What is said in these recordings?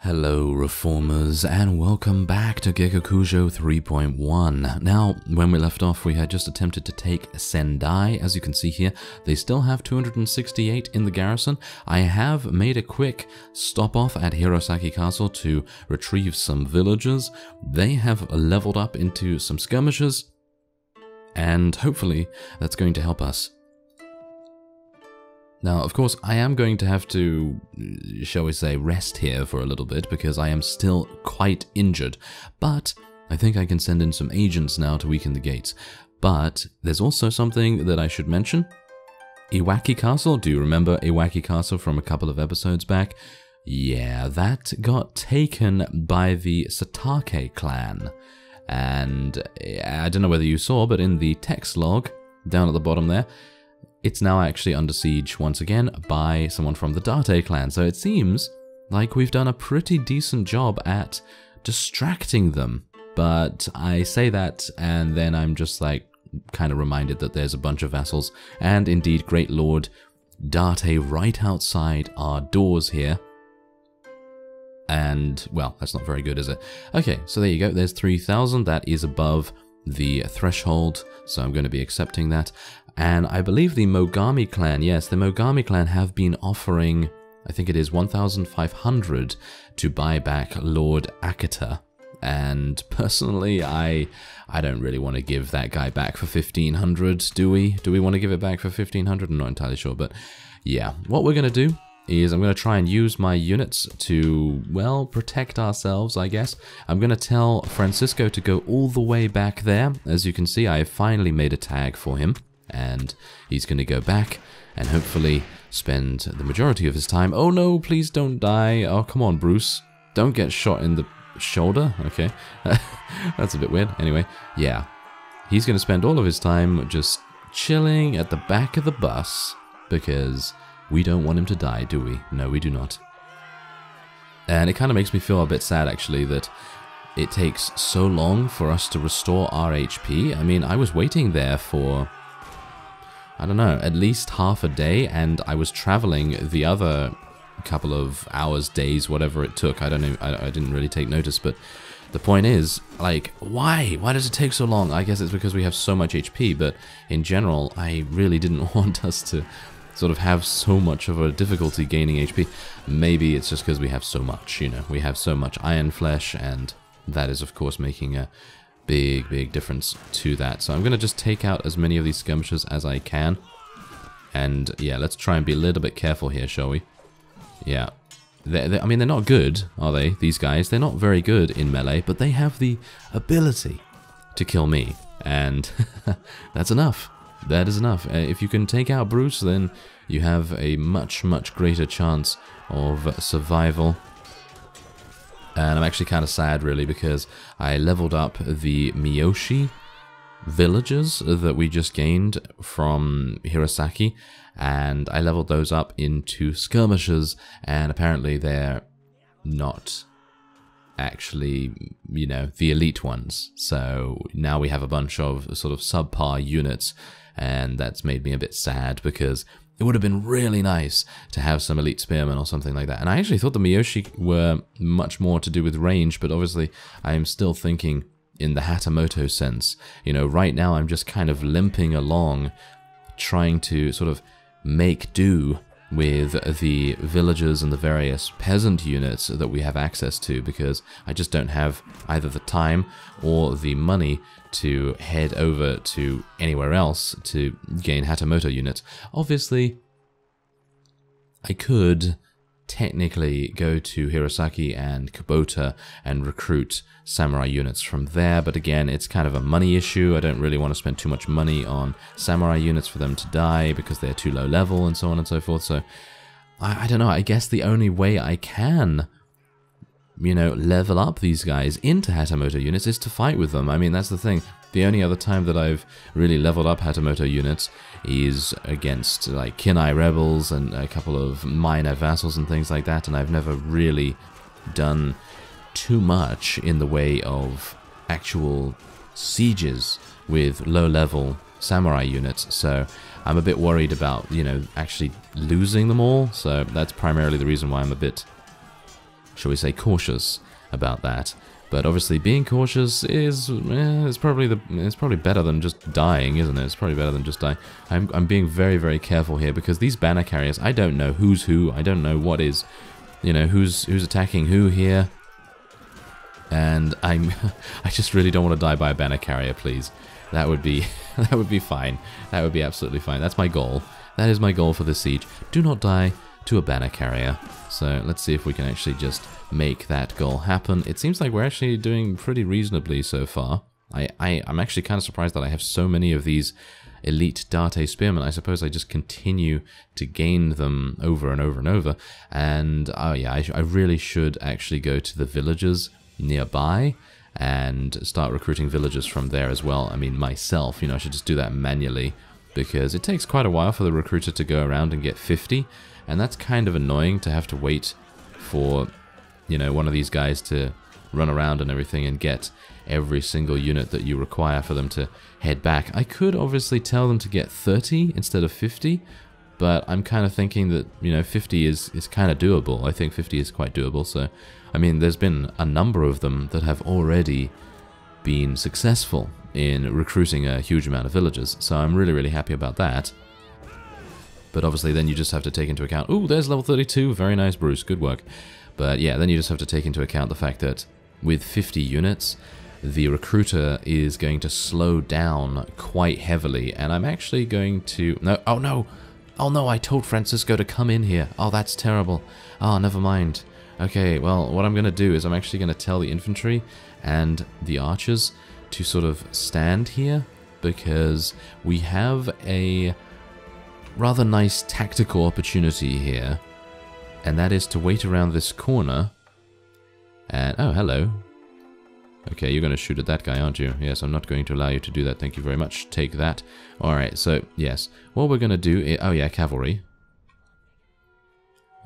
Hello reformers and welcome back to Gekokujo 3.1. Now, when we left off we had just attempted to take Sendai. As you can see here, they still have 268 in the garrison. I have made a quick stop off at Hirosaki Castle to retrieve some villagers. They have leveled up into some skirmishes and hopefully that's going to help us. Now, of course, I am going to have to, shall we say, rest here for a little bit because I am still quite injured, but I think I can send in some agents now to weaken the gates. But there's also something that I should mention. Iwaki Castle, do you remember Iwaki Castle from a couple of episodes back? Yeah, that got taken by the Satake clan. And I don't know whether you saw, but in the text log down at the bottom there, it's now actually under siege once again by someone from the Date clan. So it seems like we've done a pretty decent job at distracting them. But I say that and then I'm just like kind of reminded that there's a bunch of vassals and indeed Great Lord Date right outside our doors here. And well, that's not very good, is it? Okay, so there you go. There's 3,000. That is above the threshold. So I'm going to be accepting that. And I believe the Mogami clan, yes, the Mogami clan have been offering, I think it is 1,500 to buy back Lord Akita. And personally, I don't really want to give that guy back for 1,500, do we? Do we want to give it back for 1,500? I'm not entirely sure, but yeah. What we're going to do is I'm going to try and use my units to, well, protect ourselves, I guess. I'm going to tell Francisco to go all the way back there. As you can see, I have finally made a tag for him. And he's going to go back and hopefully spend the majority of his time. Oh no, please don't die. Oh, come on, Bruce. Don't get shot in the shoulder. Okay. That's a bit weird. Anyway, yeah. He's going to spend all of his time just chilling at the back of the bus because we don't want him to die, do we? No, we do not. And it kind of makes me feel a bit sad, actually, that it takes so long for us to restore our HP. I mean, I was waiting there for, I don't know, at least half a day, and I was traveling the other couple of hours, days, whatever it took. I don't know, I didn't really take notice, but the point is, like, why? Why does it take so long? I guess it's because we have so much HP, but in general, I really didn't want us to sort of have so much of a difficulty gaining HP. Maybe it's just because we have so much, you know, we have so much iron flesh, and that is, of course, making a big difference to that. So I'm going to just take out as many of these skirmishes as I can. And yeah, let's try and be a little bit careful here, shall we? Yeah. I mean, they're not good, are they, these guys? They're not very good in melee, but they have the ability to kill me. And that's enough. That is enough. If you can take out Bruce, then you have a much greater chance of survival. And I'm actually kind of sad, really, because I leveled up the Miyoshi villagers that we just gained from Hirosaki, and I leveled those up into skirmishers, and apparently they're not actually, you know, the elite ones. So now we have a bunch of sort of subpar units, and that's made me a bit sad because it would have been really nice to have some elite spearmen or something like that. And I actually thought the Miyoshi were much more to do with range, but obviously I am still thinking in the Hatamoto sense. You know, right now I'm just kind of limping along, trying to sort of make do with the villagers and the various peasant units that we have access to, because I just don't have either the time or the money to head over to anywhere else to gain Hatamoto units. Obviously, I could technically go to Hirosaki and Kubota and recruit samurai units from there, but again, it's kind of a money issue. I don't really want to spend too much money on samurai units for them to die because they're too low level and so on and so forth. So I don't know, I guess the only way I can, you know, level up these guys into Hatamoto units is to fight with them. I mean, that's the thing. The only other time that I've really leveled up Hatamoto units is against, like, Kinai rebels and a couple of minor vassals and things like that, and I've never really done too much in the way of actual sieges with low-level samurai units, so I'm a bit worried about, you know, actually losing them all, so that's primarily the reason why I'm a bit shall we say, cautious about that. But obviously, being cautious is probably better than just dying, isn't it? It's probably better than just dying. I'm being very, very careful here because these banner carriers, I don't know who's who. I don't know what is, you know, who's attacking who here. And I just really don't want to die by a banner carrier, please. That would be fine. That would be absolutely fine. That's my goal. That is my goal for this siege. Do not die to a banner carrier. So let's see if we can actually just make that goal happen. It seems like we're actually doing pretty reasonably so far. I'm actually kind of surprised that I have so many of these elite Date spearmen. I suppose I just continue to gain them over and over and over. And oh yeah, I really should actually go to the villages nearby and start recruiting villagers from there as well. I mean, myself, you know, I should just do that manually because it takes quite a while for the recruiter to go around and get 50. And that's kind of annoying to have to wait for, you know, one of these guys to run around and everything and get every single unit that you require for them to head back. I could obviously tell them to get 30 instead of 50, but I'm kind of thinking that, you know, 50 is kind of doable. I think 50 is quite doable. So, I mean, there's been a number of them that have already been successful in recruiting a huge amount of villagers. So I'm really, really happy about that. But obviously then you just have to take into account, ooh, there's level 32, very nice, Bruce, good work. But yeah, then you just have to take into account the fact that with 50 units, the recruiter is going to slow down quite heavily, and I'm actually going to, oh no, I told Francisco to come in here. Oh, that's terrible. Oh, never mind. Okay, well, what I'm going to do is I'm actually going to tell the infantry and the archers to sort of stand here, because we have a rather nice tactical opportunity here, and that is to wait around this corner and, oh, hello. Okay, you're going to shoot at that guy, aren't you? Yes, I'm not going to allow you to do that, thank you very much. Take that. Alright, so, yes, what we're going to do is, oh yeah, cavalry.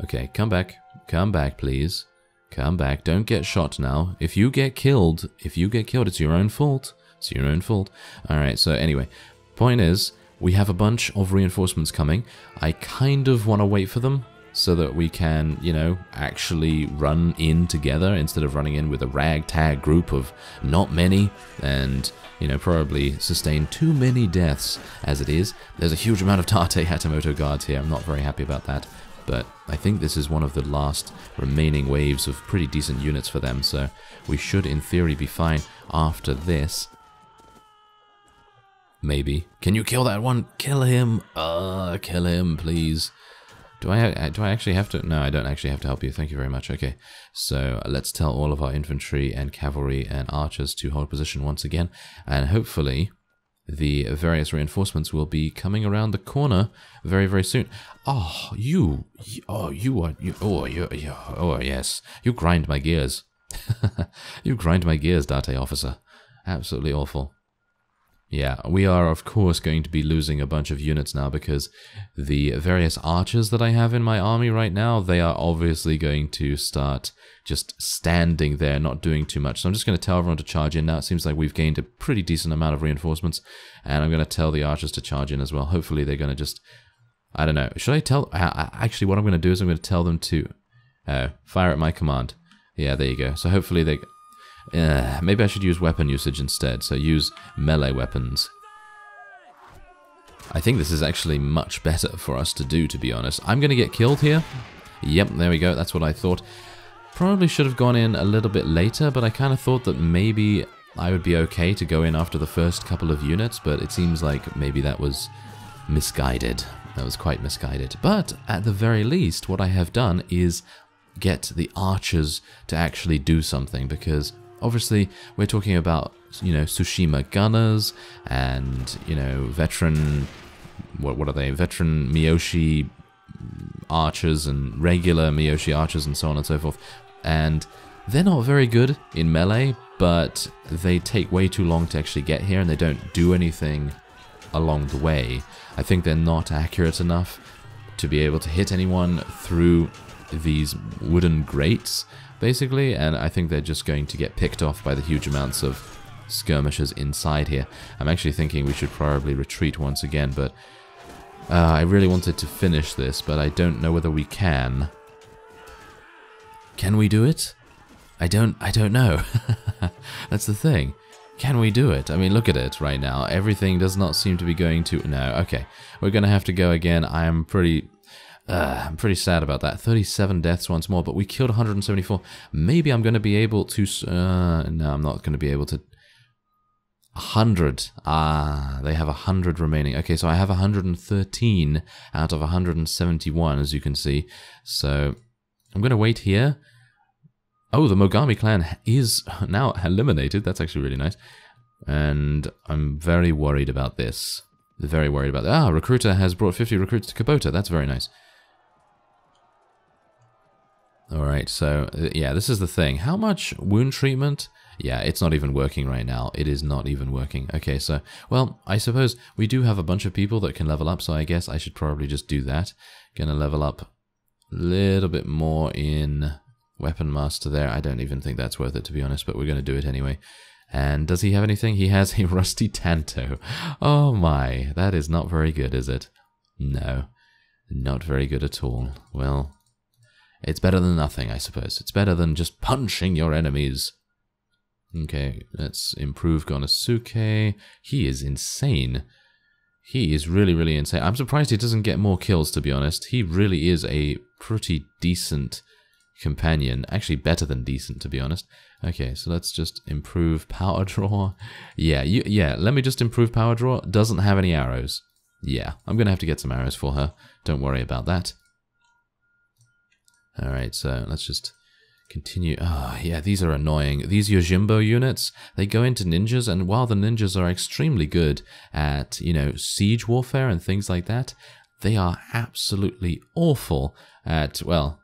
Okay, come back, please. Come back, don't get shot now. If you get killed, it's your own fault. It's your own fault. Alright, so anyway, point is, we have a bunch of reinforcements coming. I kind of want to wait for them so that we can, you know, actually run in together instead of running in with a ragtag group of not many and, you know, probably sustain too many deaths as it is. There's a huge amount of Tate Hatamoto guards here. I'm not very happy about that. But I think this is one of the last remaining waves of pretty decent units for them. So we should, in theory, be fine after this. Maybe. Can you kill that one? Kill him. Kill him, please. Do I actually have to? No, I don't actually have to help you. Thank you very much. Okay, so let's tell all of our infantry and cavalry and archers to hold position once again, and hopefully the various reinforcements will be coming around the corner very, very soon. Oh, yes, you grind my gears. You grind my gears, Date officer. Absolutely awful. Yeah, we are of course going to be losing a bunch of units now because the various archers that I have in my army right now, they are obviously going to start just standing there, not doing too much. So I'm just going to tell everyone to charge in now. It seems like we've gained a pretty decent amount of reinforcements, and I'm going to tell the archers to charge in as well. Hopefully they're going to just, I don't know, should I tell, actually what I'm going to do is I'm going to tell them to fire at my command. Yeah, there you go. So hopefully they... maybe I should use weapon usage instead, so use melee weapons. I think this is actually much better for us to do, to be honest. I'm going to get killed here. Yep, there we go, that's what I thought. Probably should have gone in a little bit later, but I kind of thought that maybe I would be okay to go in after the first couple of units, but it seems like maybe that was misguided. That was quite misguided. But at the very least, what I have done is get the archers to actually do something, because obviously, we're talking about, you know, Tsushima gunners and, you know, veteran, what are they? Veteran Miyoshi archers and regular Miyoshi archers and so on and so forth. And they're not very good in melee, but they take way too long to actually get here and they don't do anything along the way. I think they're not accurate enough to be able to hit anyone through these wooden grates, basically, and I think they're just going to get picked off by the huge amounts of skirmishers inside here. I'm actually thinking we should probably retreat once again, but I really wanted to finish this, but I don't know whether we can. Can we do it? I don't know. That's the thing. Can we do it? I mean, look at it right now. Everything does not seem to be going to... No, okay. We're going to have to go again. I'm pretty sad about that. 37 deaths once more, but we killed 174. Maybe I'm going to be able to... no, I'm not going to be able to... 100. Ah, they have 100 remaining. Okay, so I have 113 out of 171, as you can see. So I'm going to wait here. Oh, the Mogami clan is now eliminated. That's actually really nice. And I'm very worried about this. Very worried about that. Ah, Recruiter has brought 50 recruits to Kubota. That's very nice. Alright, so, yeah, this is the thing. How much wound treatment? Yeah, it's not even working right now. It is not even working. Okay, so, well, I suppose we do have a bunch of people that can level up, so I guess I should probably just do that. Gonna level up a little bit more in Weapon Master there. I don't even think that's worth it, to be honest, but we're gonna do it anyway. And does he have anything? He has a Rusty Tanto. Oh my, that is not very good, is it? No, not very good at all. Well, it's better than nothing, I suppose. It's better than just punching your enemies. Okay, let's improve Gonosuke. He is insane. He is really, really insane. I'm surprised he doesn't get more kills, to be honest. He really is a pretty decent companion. Actually, better than decent, to be honest. Okay, so let's just improve power draw. Yeah, let me just improve power draw. Doesn't have any arrows. Yeah, I'm going to have to get some arrows for her. Don't worry about that. Alright, so let's just continue. Oh, yeah, these are annoying. These Yojimbo units, they go into ninjas, and while the ninjas are extremely good at, you know, siege warfare and things like that, they are absolutely awful at, well,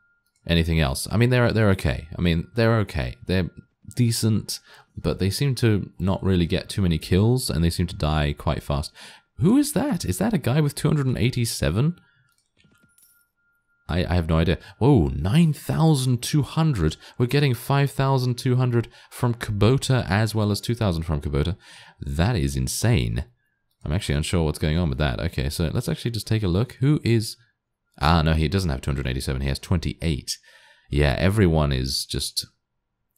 anything else. I mean, they're okay. I mean, they're okay. They're decent, but they seem to not really get too many kills, and they seem to die quite fast. Who is that? Is that a guy with 287? I have no idea. Whoa, 9,200. We're getting 5,200 from Kubota as well as 2,000 from Kubota. That is insane. I'm actually unsure what's going on with that. Okay, so let's actually just take a look. Who is... Ah, no, he doesn't have 287. He has 28. Yeah, everyone is just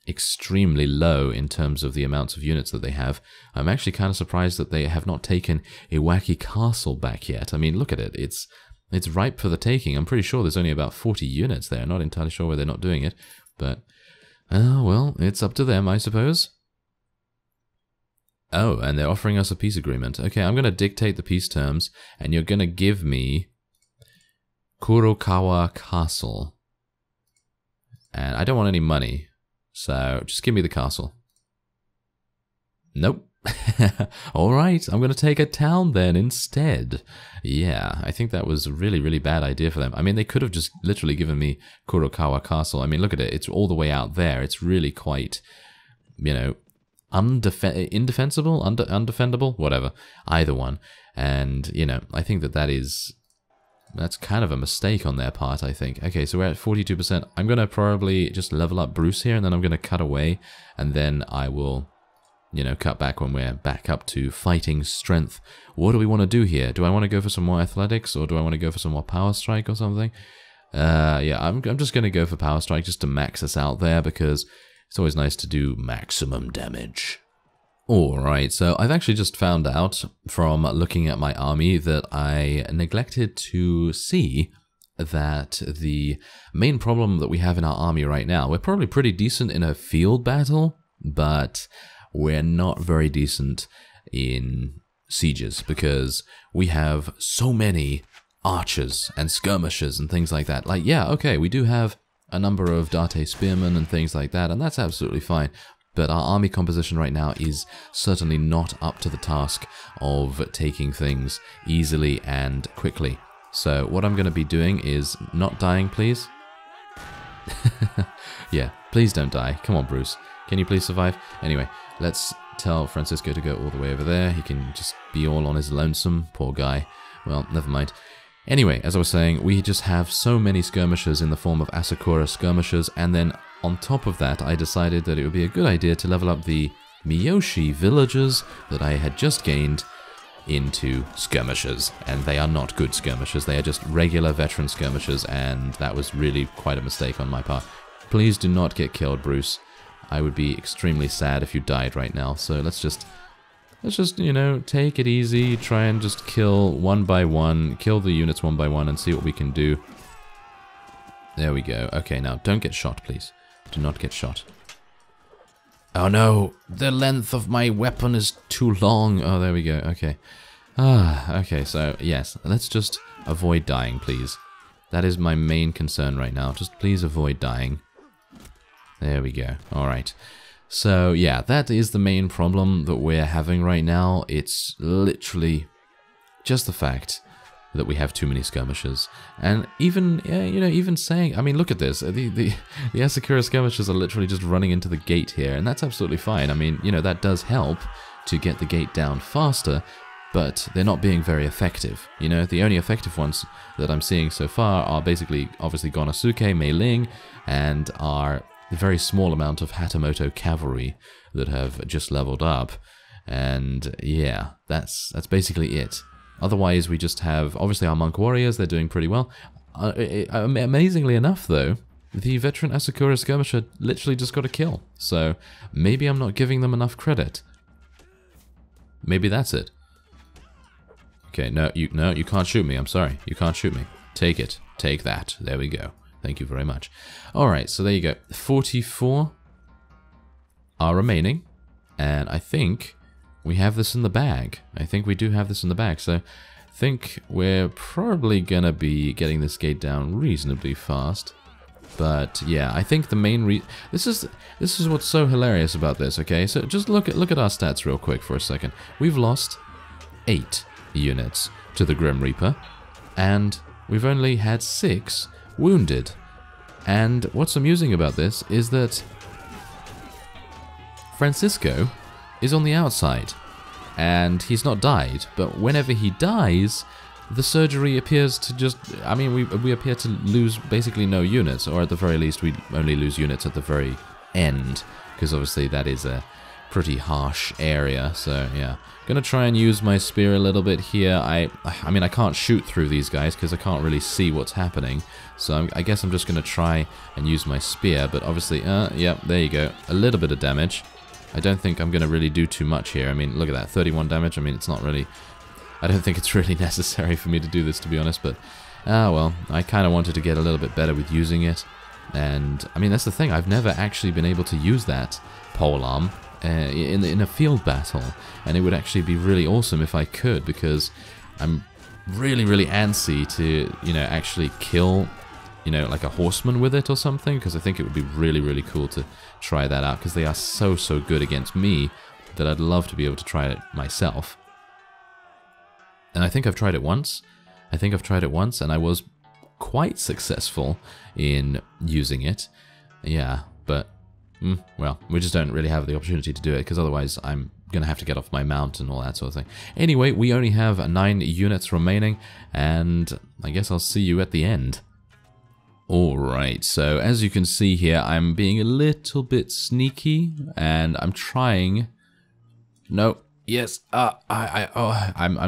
extremely low in terms of the amounts of units that they have. I'm actually kind of surprised that they have not taken Iwaki Castle back yet. I mean, look at it. It's ripe for the taking. I'm pretty sure there's only about 40 units there. Not entirely sure why they're not doing it. But, well, it's up to them, I suppose. Oh, and they're offering us a peace agreement. Okay, I'm going to dictate the peace terms, and you're going to give me Kurokawa Castle. And I don't want any money, so just give me the castle. Nope. Alright, I'm going to take a town then instead. Yeah, I think that was a really, really bad idea for them. I mean, they could have just literally given me Kurokawa Castle. I mean, look at it. It's all the way out there. It's really quite, you know, indefensible, undefendable, whatever. Either one. And, you know, I think that's kind of a mistake on their part, I think. Okay, so we're at 42%. I'm going to probably just level up Bruce here, and then I'm going to cut away, and then I will... you know, cut back when we're back up to fighting strength. What do we want to do here? Do I want to go for some more athletics, or do I want to go for some more power strike or something? Yeah, I'm just going to go for power strike just to max us out there, because it's always nice to do maximum damage. Alright, so I've actually just found out from looking at my army that I neglected to see that the main problem that we have in our army right now, we're probably pretty decent in a field battle, but we're not very decent in sieges, because we have so many archers and skirmishers and things like that. Like, yeah, okay, we do have a number of Date spearmen and things like that, and that's absolutely fine. But our army composition right now is certainly not up to the task of taking things easily and quickly. So what I'm going to be doing is not dying, please. Yeah, please don't die. Come on, Bruce. Can you please survive? Anyway, let's tell Francisco to go all the way over there. He can just be all on his lonesome. Poor guy. Well, never mind. Anyway, as I was saying, we just have so many skirmishers in the form of Asakura skirmishers, and then on top of that, I decided that it would be a good idea to level up the Miyoshi villagers that I had just gained into skirmishers, and they are not good skirmishers. They are just regular veteran skirmishers, and that was really quite a mistake on my part. Please do not get killed, Bruce. I would be extremely sad if you died right now. So let's just, you know, take it easy. Try and just kill one by one. Kill the units one by one and see what we can do. There we go. Okay, now don't get shot, please. Do not get shot. Oh no, the length of my weapon is too long. Oh, there we go. Okay. Okay, so yes, let's just avoid dying, please. That is my main concern right now. Just please avoid dying. There we go. Alright. So, yeah, that is the main problem that we're having right now. It's literally just the fact that we have too many skirmishers. And even, you know, even saying, I mean, look at this. The Asakura skirmishers are literally just running into the gate here, and that's absolutely fine. I mean, you know, that does help to get the gate down faster, but they're not being very effective. You know, the only effective ones that I'm seeing so far are basically, obviously, Gonosuke, Mei Ling, and are a very small amount of Hatamoto cavalry that have just leveled up. And yeah, that's basically it. Otherwise, we just have, obviously, our monk warriors, they're doing pretty well. Amazingly enough, though, the veteran Asakura skirmisher literally just got a kill. So maybe I'm not giving them enough credit. Maybe that's it. Okay, no, you can't shoot me. I'm sorry. You can't shoot me. Take it. Take that. There we go. Thank you very much. Alright, so there you go. 44 are remaining. And I think we have this in the bag. I think we do have this in the bag. So I think we're probably going to be getting this gate down reasonably fast. But yeah, I think the main this is what's so hilarious about this, okay? So just look at our stats real quick for a second. We've lost 8 units to the Grim Reaper, and we've only had 6 wounded. And what's amusing about this is that Francisco is on the outside, and he's not died, but whenever he dies, the surgery appears to just, I mean, we appear to lose basically no units, or at the very least we only lose units at the very end, because obviously that is a pretty harsh area. So yeah, gonna try and use my spear a little bit here. I mean, I can't shoot through these guys because I can't really see what's happening, so I guess I'm just gonna try and use my spear. But obviously, yeah, there you go, a little bit of damage. I don't think I'm gonna really do too much here. I mean, look at that, 31 damage. I mean, it's not really, I don't think it's really necessary for me to do this, to be honest, but well, I kind of wanted to get a little bit better with using it. And I mean, that's the thing, I've never actually been able to use that polearm in a field battle, and it would actually be really awesome if I could, because I'm really antsy to, you know, actually kill, you know, like a horseman with it or something, because I think it would be really cool to try that out, because they are so good against me that I'd love to be able to try it myself. And I think I've tried it once. And I was quite successful in using it. Yeah, but well, we just don't really have the opportunity to do it, because otherwise I'm gonna have to get off my mount and all that sort of thing. Anyway, we only have 9 units remaining, and I guess I'll see you at the end. Alright, so as you can see here, I'm being a little bit sneaky, and I'm trying... No, yes, I'm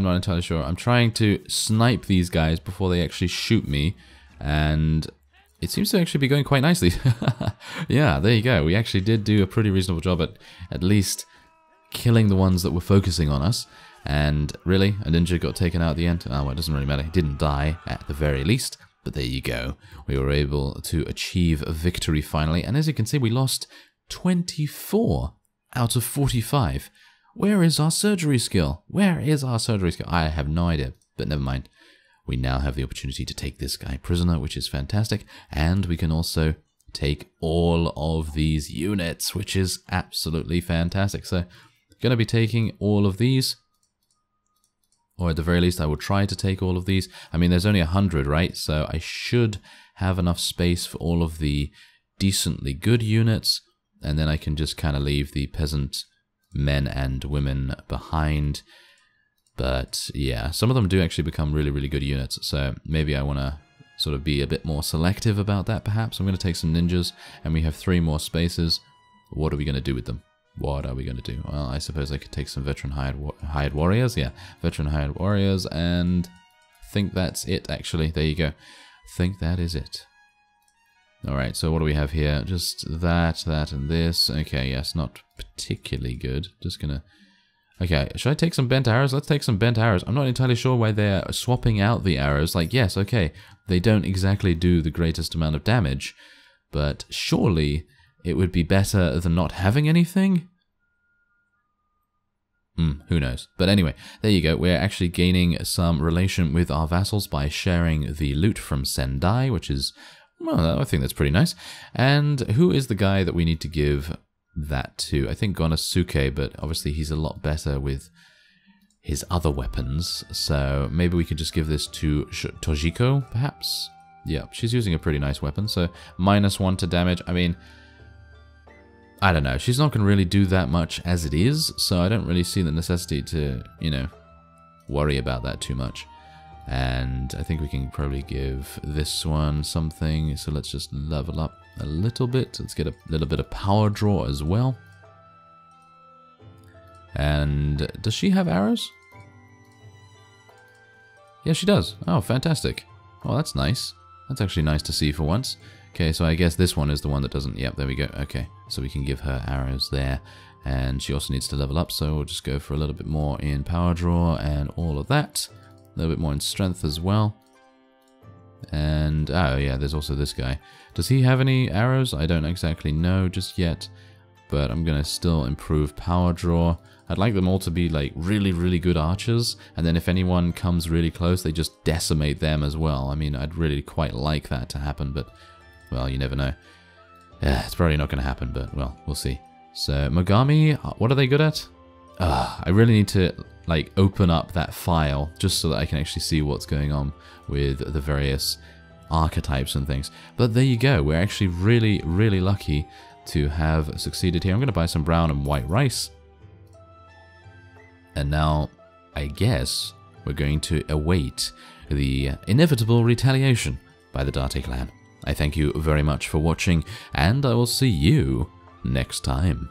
not entirely sure. I'm trying to snipe these guys before they actually shoot me, and it seems to actually be going quite nicely. Yeah, there you go. We actually did do a pretty reasonable job at least killing the ones that were focusing on us. And really, a ninja got taken out at the end. Oh, well, it doesn't really matter. He didn't die at the very least. But there you go. We were able to achieve a victory finally. And as you can see, we lost 24 out of 45. Where is our surgery skill? Where is our surgery skill? I have no idea, but never mind. We now have the opportunity to take this guy prisoner, which is fantastic. And we can also take all of these units, which is absolutely fantastic. So, going to be taking all of these. Or at the very least, I will try to take all of these. I mean, there's only 100, right? So I should have enough space for all of the decently good units. And then I can just kind of leave the peasant men and women behind. But yeah, some of them do actually become really good units. So maybe I want to sort of be a bit more selective about that, perhaps. I'm going to take some ninjas, and we have 3 more spaces. What are we going to do with them? What are we going to do? Well, I suppose I could take some veteran hired warriors. Yeah, veteran hired warriors, and I think that's it, actually. There you go. I think that is it. Alright, so what do we have here? Just that, and this. Okay, yes, not particularly good. Just gonna... Okay, should I take some bent arrows? Let's take some bent arrows. I'm not entirely sure why they're swapping out the arrows. Like, yes, okay, they don't exactly do the greatest amount of damage, but surely it would be better than not having anything? Who knows? But anyway, there you go. We're actually gaining some relation with our vassals by sharing the loot from Sendai, which is, well, I think that's pretty nice. And who is the guy that we need to give that to? I think Gonosuke, but obviously he's a lot better with his other weapons. So maybe we could just give this to Tojiko, perhaps? Yeah, she's using a pretty nice weapon. So -1 to damage. I mean, I don't know. She's not going to really do that much as it is, so I don't really see the necessity to, you know, worry about that too much. And I think we can probably give this one something. So let's just level up a little bit. Let's get a little bit of power draw as well. And does she have arrows? Yeah, she does. Oh, fantastic. Oh, that's nice. That's actually nice to see for once. Okay, so I guess this one is the one that doesn't... Yep, there we go. Okay, so we can give her arrows there. And she also needs to level up, so we'll just go for a little bit more in power draw and all of that. A little bit more in strength as well. And, oh yeah, there's also this guy. Does he have any arrows? I don't exactly know just yet. But I'm going to still improve power draw. I'd like them all to be like really, really good archers. And then if anyone comes really close, they just decimate them as well. I mean, I'd really quite like that to happen, but... well, you never know. It's probably not going to happen, but, well, we'll see. So, Mogami, what are they good at? I really need to, like, open up that file just so that I can actually see what's going on with the various archetypes and things. But there you go. We're actually really, really lucky to have succeeded here. I'm going to buy some brown and white rice. And now, I guess, we're going to await the inevitable retaliation by the Date clan. I thank you very much for watching, and I will see you next time.